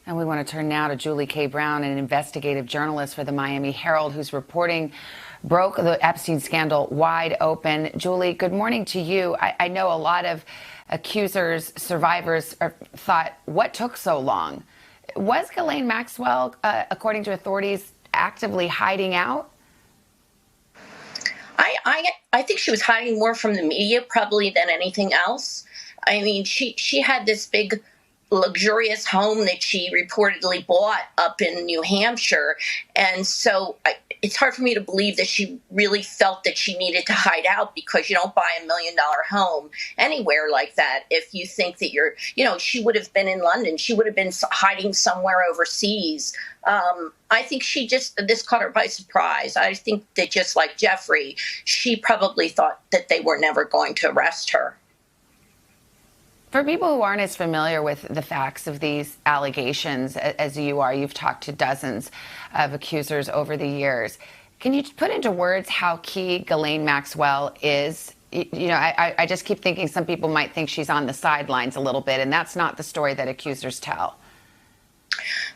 And we want to turn now to Julie K. Brown, an investigative journalist for the Miami Herald, whose reporting broke the Epstein scandal wide open. Julie, good morning to you. I know a lot of accusers, survivors thought, what took so long? Was Ghislaine Maxwell, according to authorities, actively hiding out? I think she was hiding more from the media probably than anything else. I mean, she had this big luxurious home that she reportedly bought up in New Hampshire. And so it's hard for me to believe that she really felt that she needed to hide out, because you don't buy $1 million home anywhere like that if you think that she would have been in London. She would have been hiding somewhere overseas. I think this caught her by surprise. I think that, just like Jeffrey, she probably thought that they were never going to arrest her. For people who aren't as familiar with the facts of these allegations as you are, you've talked to dozens of accusers over the years. Can you put into words how key Ghislaine Maxwell is? I just keep thinking some people might think she's on the sidelines a little bit, and that's not the story that accusers tell.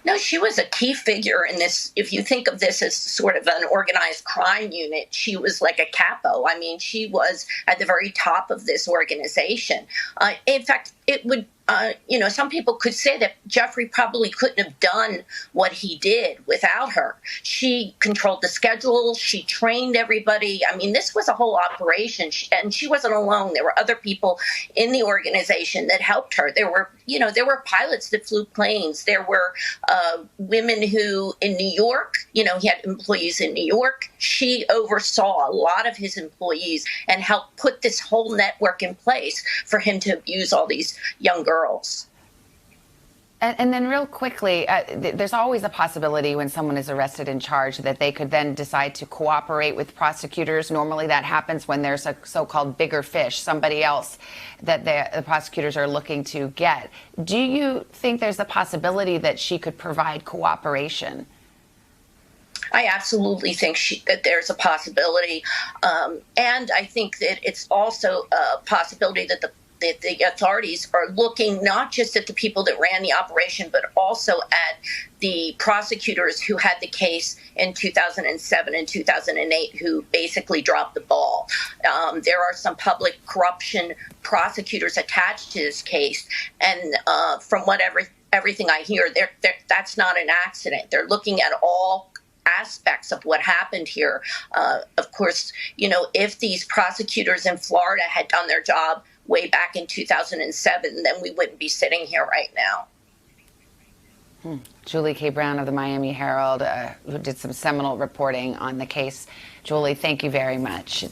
No, she was a key figure in this. If you think of this as sort of an organized crime unit, she was like a capo. I mean, she was at the very top of this organization. In fact, it would, some people could say that Jeffrey probably couldn't have done what he did without her. She controlled the schedule. She trained everybody. I mean, this was a whole operation, and she wasn't alone. There were other people in the organization that helped her. There were pilots that flew planes. There were women who, in New York, he had employees in New York. She oversaw a lot of his employees and helped put this whole network in place for him to abuse all these young girls. And then real quickly, there's always a possibility when someone is arrested and charged that they could then decide to cooperate with prosecutors. Normally that happens when there's a so-called bigger fish, somebody else that the prosecutors are looking to get. Do you think there's a possibility that she could provide cooperation? I absolutely think that there's a possibility. And I think that it's also a possibility that the authorities are looking not just at the people that ran the operation, but also at the prosecutors who had the case in 2007 and 2008, who basically dropped the ball. There are some public corruption prosecutors attached to this case, and from everything I hear, that's not an accident. They're looking at all aspects of what happened here. Of course, if these prosecutors in Florida had done their job way back in 2007, then we wouldn't be sitting here right now. Julie K. Brown of the Miami Herald, who did some seminal reporting on the case. Julie, thank you very much.